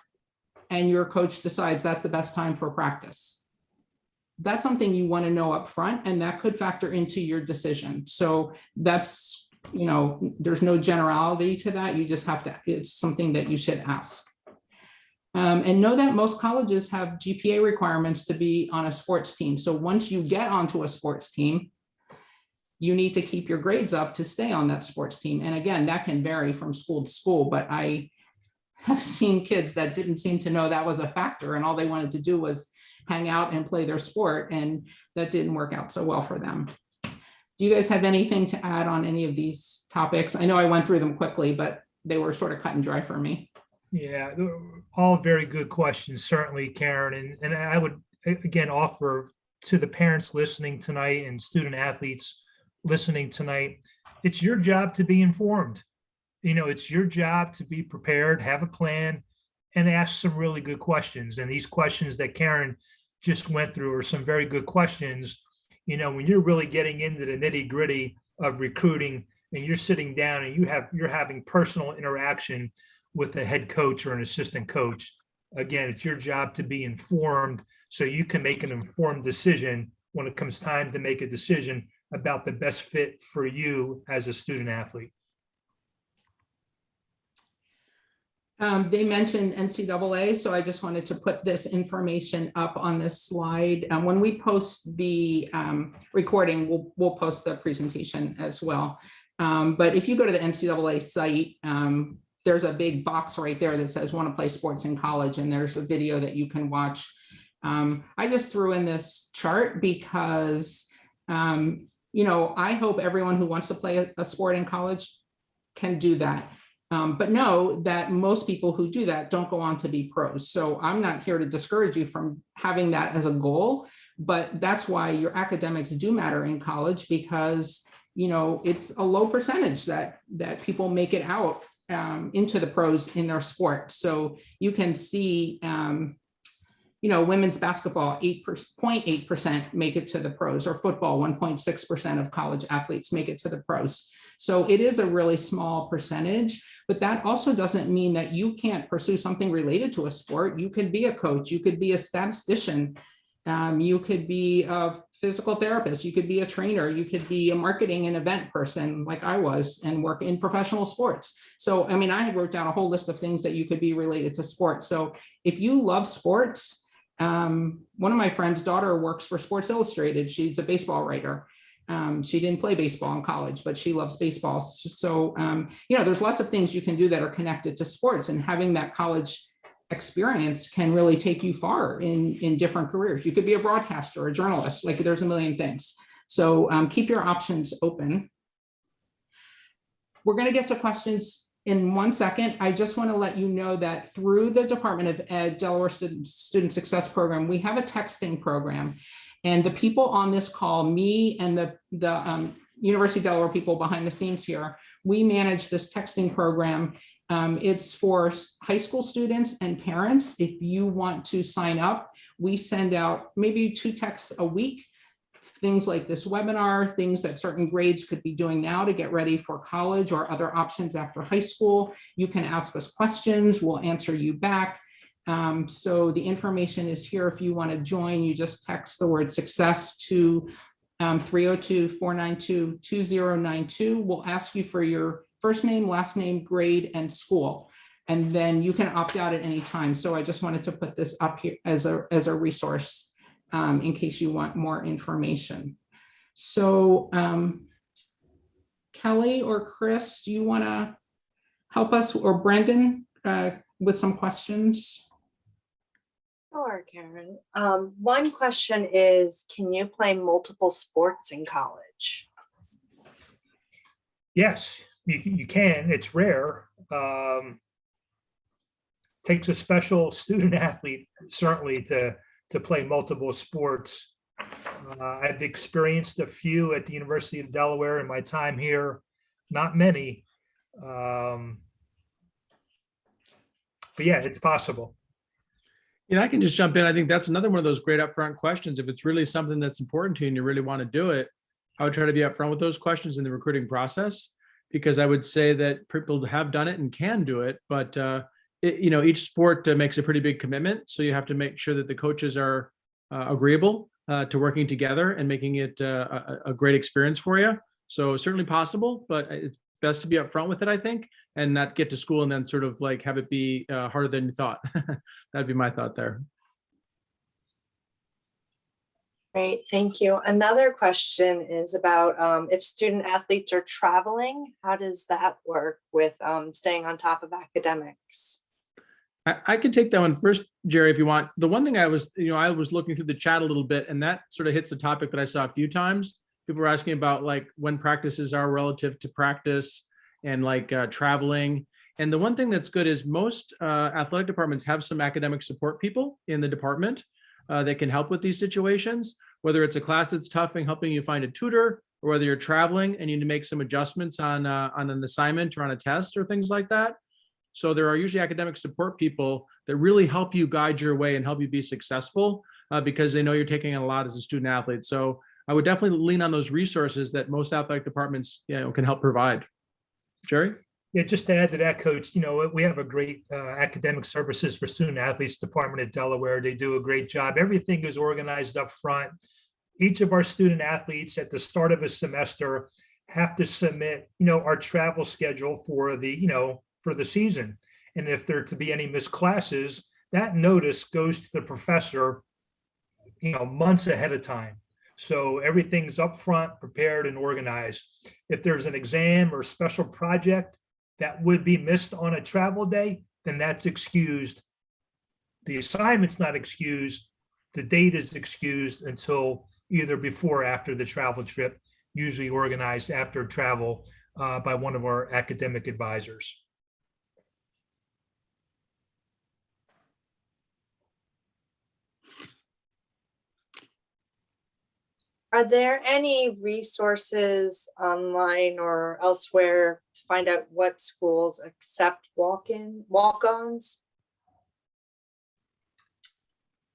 and your coach decides that's the best time for practice? That's something you want to know up front, and that could factor into your decision. So that's, there's no generality to that. You just have to, it's something that you should ask. And know that most colleges have GPA requirements to be on a sports team. So once you get onto a sports team, you need to keep your grades up to stay on that sports team. And again, that can vary from school to school, but I have seen kids that didn't seem to know that was a factor, and all they wanted to do was hang out and play their sport, and that didn't work out so well for them. Do you guys have anything to add on any of these topics? I know I went through them quickly, but they were sort of cut and dry for me. Yeah, all very good questions, certainly, Karen. And I would, again, offer to the parents listening tonight and student athletes listening tonight, it's your job to be informed. It's your job to be prepared, have a plan, and ask some really good questions. And these questions that Karen just went through are some very good questions. When you're really getting into the nitty gritty of recruiting and you're sitting down and you're having personal interaction with a head coach or an assistant coach, again, it's your job to be informed so you can make an informed decision when it comes time to make a decision about the best fit for you as a student athlete. They mentioned NCAA, so I just wanted to put this information up on this slide. When we post the recording, we'll post the presentation as well. But if you go to the NCAA site, there's a big box right there that says want to play sports in college, and there's a video that you can watch. I just threw in this chart because I hope everyone who wants to play a sport in college can do that. But know that most people who do that don't go on to be pros. So I'm not here to discourage you from having that as a goal, but that's why your academics do matter in college, because it's a low percentage that people make it out into the pros in their sport. So you can see women's basketball, 8.8% make it to the pros, or football, 1.6% of college athletes make it to the pros. So it is a really small percentage, but that also doesn't mean that you can't pursue something related to a sport. You could be a coach, you could be a statistician, you could be a physical therapist, you could be a trainer, you could be a marketing and event person like I was and work in professional sports. So, I wrote down a whole list of things that you could be related to sports. So if you love sports, one of my friend's daughter works for Sports Illustrated. She's a baseball writer. She didn't play baseball in college, but she loves baseball. So, there's lots of things you can do that are connected to sports, and having that college experience can really take you far in different careers. You could be a broadcaster, a journalist, like there's a million things. So keep your options open. We're going to get to questions in 1 second. I just want to let you know that through the Department of Ed, Delaware Student Success Program, we have a texting program. And the people on this call, me and the University of Delaware people behind the scenes here, we manage this texting program. It's for high school students and parents. If you want to sign up, we send out maybe 2 texts a week, things like this webinar, things that certain grades could be doing now to get ready for college or other options after high school. You can ask us questions, we'll answer you back. So the information is here. If you want to join, you just text the word success to 302-492-2092. We'll ask you for your first name, last name, grade, and school. And then you can opt out at any time. So I just wanted to put this up here as a resource in case you want more information. So Kelly or Chris, do you want to help us, or Brendan, with some questions? Sure, Karen. One question is, can you play multiple sports in college? Yes, you can. It's rare. Takes a special student athlete certainly to play multiple sports. I've experienced a few at the University of Delaware in my time here, not many. But yeah, it's possible. You know, I can just jump in. I think that's another one of those great upfront questions. If it's really something that's important to you and you really want to do it, I would try to be upfront with those questions in the recruiting process, because I would say that people have done it and can do it, but each sport makes a pretty big commitment. So you have to make sure that the coaches are agreeable to working together and making it a great experience for you. So certainly possible, but it's best to be upfront with it, I think, and not get to school and then sort of like have it be harder than you thought. That'd be my thought there. Great, thank you. Another question is about if student athletes are traveling, how does that work with staying on top of academics? I can take that one first, Jerry, if you want. The one thing I was looking through the chat a little bit, and that sort of hits a topic that I saw a few times. People were asking about like when practices are relative to practice and like traveling. And the one thing that's good is most athletic departments have some academic support people in the department that can help with these situations, whether it's a class that's tough and helping you find a tutor, or whether you're traveling and you need to make some adjustments on an assignment or on a test or things like that. So there are usually academic support people that really help you guide your way and help you be successful because they know you're taking a lot as a student athlete. So I would definitely lean on those resources that most athletic departments can help provide. Jerry? Yeah, just to add to that, Coach, we have a great academic services for student athletes department at Delaware. They do a great job. Everything is organized up front. Each of our student athletes at the start of a semester have to submit, our travel schedule for the season. And if there to be any missed classes, that notice goes to the professor, months ahead of time. So everything's up front, prepared and organized. If there's an exam or special project that would be missed on a travel day, then that's excused. The assignment's not excused. The date is excused until either before or after the travel trip, usually organized after travel by one of our academic advisors. Are there any resources online or elsewhere to find out what schools accept walk-ons?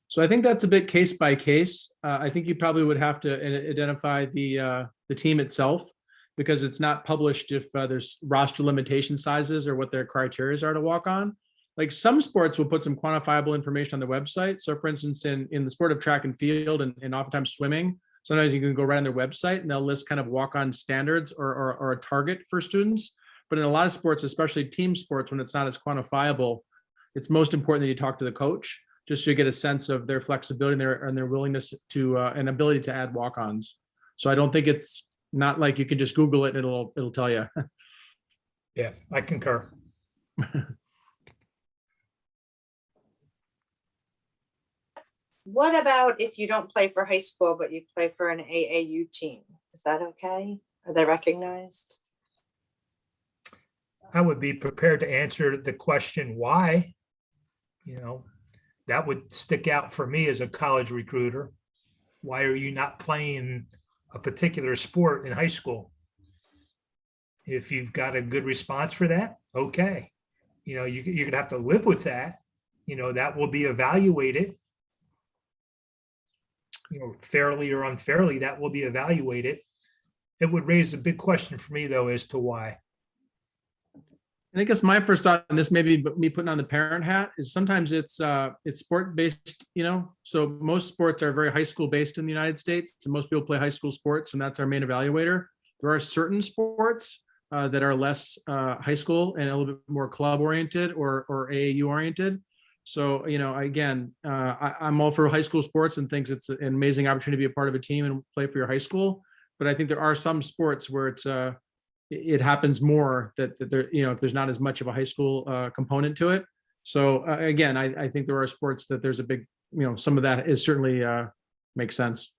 So I think that's a bit case by case. I think you probably would have to identify the team itself, because it's not published if there's roster limitation sizes or what their criteria are to walk on. Like some sports will put some quantifiable information on the website. So for instance, in the sport of track and field and oftentimes swimming, sometimes you can go right on their website and they'll list kind of walk-on standards or a target for students. But in a lot of sports, especially team sports, when it's not as quantifiable, it's most important that you talk to the coach just to get a sense of their flexibility and their willingness to and ability to add walk-ons. So I don't think it's not like you can just Google it and it'll tell you. Yeah, I concur. What about if you don't play for high school, but you play for an AAU team? Is that okay? Are they recognized? I would be prepared to answer the question why. That would stick out for me as a college recruiter. Why are you not playing a particular sport in high school? If you've got a good response for that, okay. You're gonna have to live with that. That will be evaluated. Fairly or unfairly, that will be evaluated. It would raise a big question for me, though, as to why. And I guess my first thought, and this may be me putting on the parent hat, is sometimes it's sport based, so most sports are very high school based in the United States. So most people play high school sports, and that's our main evaluator. There are certain sports that are less high school and a little bit more club oriented or AAU oriented. So, again, I'm all for high school sports and think it's an amazing opportunity to be a part of a team and play for your high school. But I think there are some sports where it happens more that there, if there's not as much of a high school component to it. So again, I think there are sports that there's a big, some of that is certainly makes sense.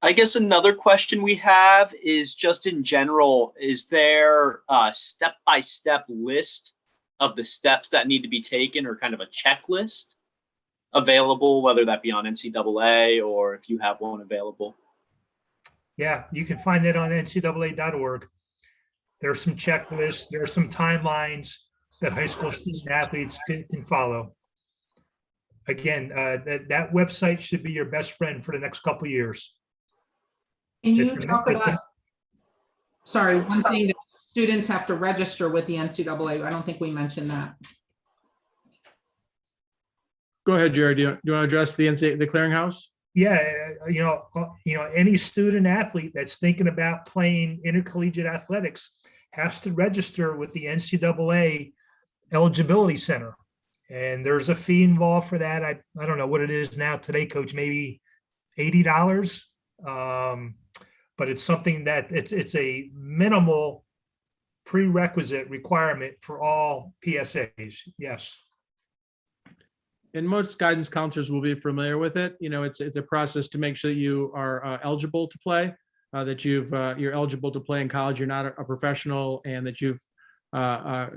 I guess another question we have is just in general, is there a step-by-step list of the steps that need to be taken or kind of a checklist available, whether that be on NCAA or if you have one available? Yeah, you can find it on ncaa.org. There's some checklists, there are some timelines that high school student athletes can follow. Again, that website should be your best friend for the next couple of years. Can you It's a- talk it's a- about, sorry, one thing that students have to register with the NCAA. I don't think we mentioned that. Go ahead, Jared. Do you want to address the clearinghouse? Yeah, any student athlete that's thinking about playing intercollegiate athletics has to register with the NCAA Eligibility Center. And there's a fee involved for that. I don't know what it is now today, Coach, maybe $80. But it's something that it's a minimal prerequisite requirement for all PSAs. Yes. And most guidance counselors will be familiar with it. It's a process to make sure that you are eligible to play, that you're eligible to play in college. You're not a professional, and that you've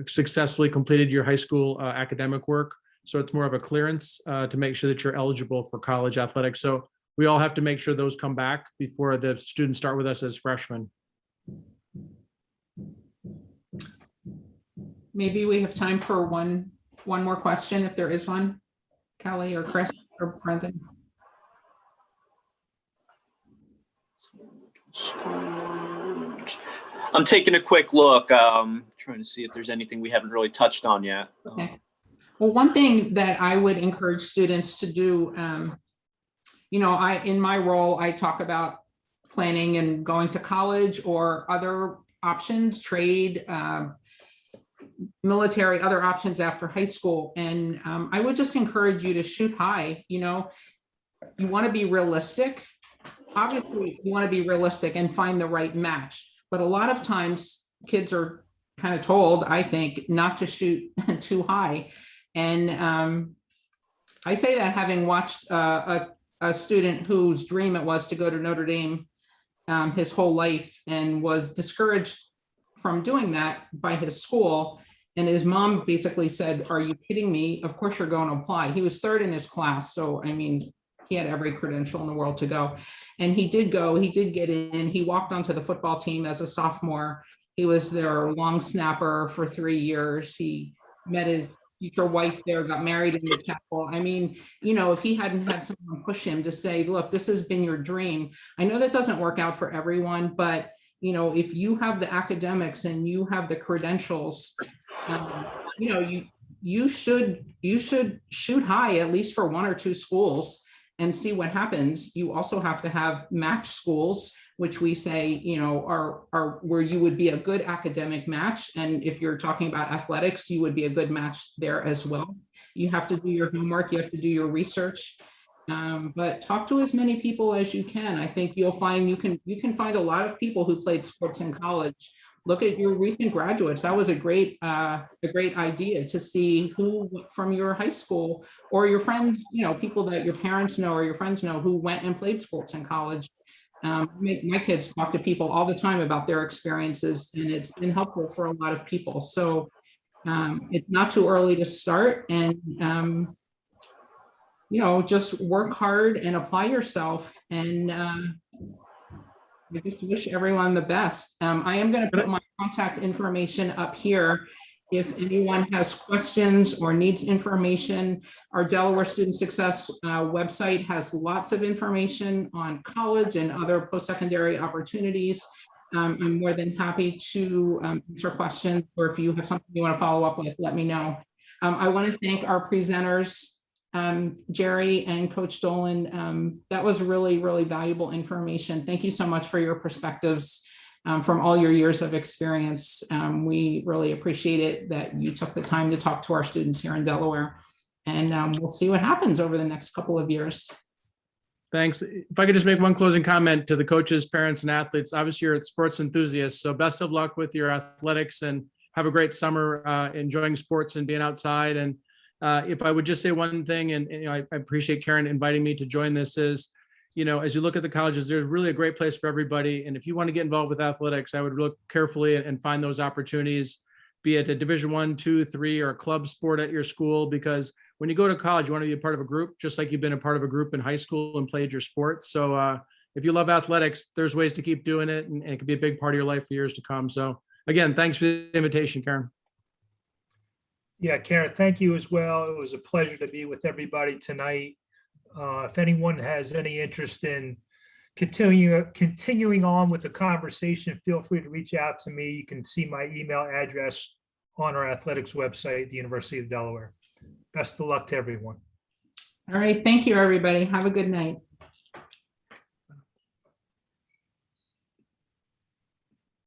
successfully completed your high school academic work. So it's more of a clearance to make sure that you're eligible for college athletics. So we all have to make sure those come back before the students start with us as freshmen. Maybe we have time for one more question, if there is one. Kelly or Chris or Brendan. I'm taking a quick look, trying to see if there's anything we haven't really touched on yet. Okay. Well, one thing that I would encourage students to do, in my role, I talk about planning and going to college or other options, trade, military, other options after high school. And I would just encourage you to shoot high. You want to be realistic. Obviously, you want to be realistic and find the right match. But a lot of times kids are kind of told, I think, not to shoot too high. And I say that having watched a student whose dream it was to go to Notre Dame his whole life and was discouraged from doing that by his school. And his mom basically said, "Are you kidding me? Of course you're going to apply." He was third in his class. So, I mean, he had every credential in the world to go. And he did go, he did get in. He walked onto the football team as a sophomore. He was their long snapper for 3 years. He met his future wife there, got married in the chapel. I mean, if he hadn't had someone push him to say, "Look, this has been your dream." I know that doesn't work out for everyone, but if you have the academics and you have the credentials, you should shoot high, at least for 1 or 2 schools, and see what happens. You also have to have match schools, which we say, are where you would be a good academic match. And if you're talking about athletics, you would be a good match there as well. You have to do your homework, you have to do your research, but talk to as many people as you can. I think you'll find you can find a lot of people who played sports in college. Look at your recent graduates. That was a great idea to see who from your high school or your friends, people that your parents know or your friends know who went and played sports in college. My kids talk to people all the time about their experiences, and it's been helpful for a lot of people. So it's not too early to start, and just work hard and apply yourself, and I just wish everyone the best. I am going to put my contact information up here. If anyone has questions or needs information, our Delaware Student Success website has lots of information on college and other post-secondary opportunities. I'm more than happy to answer questions, or if you have something you want to follow up with, let me know. I want to thank our presenters, Jerry and Coach Dolan. That was really, really valuable information. Thank you so much for your perspectives from all your years of experience. We really appreciate it that you took the time to talk to our students here in Delaware. And we'll see what happens over the next couple of years. Thanks. If I could just make one closing comment to the coaches, parents, and athletes. Obviously, you're sports enthusiasts, so best of luck with your athletics and have a great summer enjoying sports and being outside. And if I would just say one thing, and I appreciate Karen inviting me to join this, is, as you look at the colleges, there's really a great place for everybody. And if you want to get involved with athletics, I would look carefully and find those opportunities, be it a Division I, II, III, or a club sport at your school, because when you go to college, you want to be a part of a group, just like you've been a part of a group in high school and played your sport. So if you love athletics, there's ways to keep doing it, and it can be a big part of your life for years to come. So again, thanks for the invitation, Karen. Yeah, Karen, thank you as well. It was a pleasure to be with everybody tonight. If anyone has any interest in continuing on with the conversation, feel free to reach out to me. You can see my email address on our athletics website, the University of Delaware. Best of luck to everyone. All right. Thank you, everybody. Have a good night.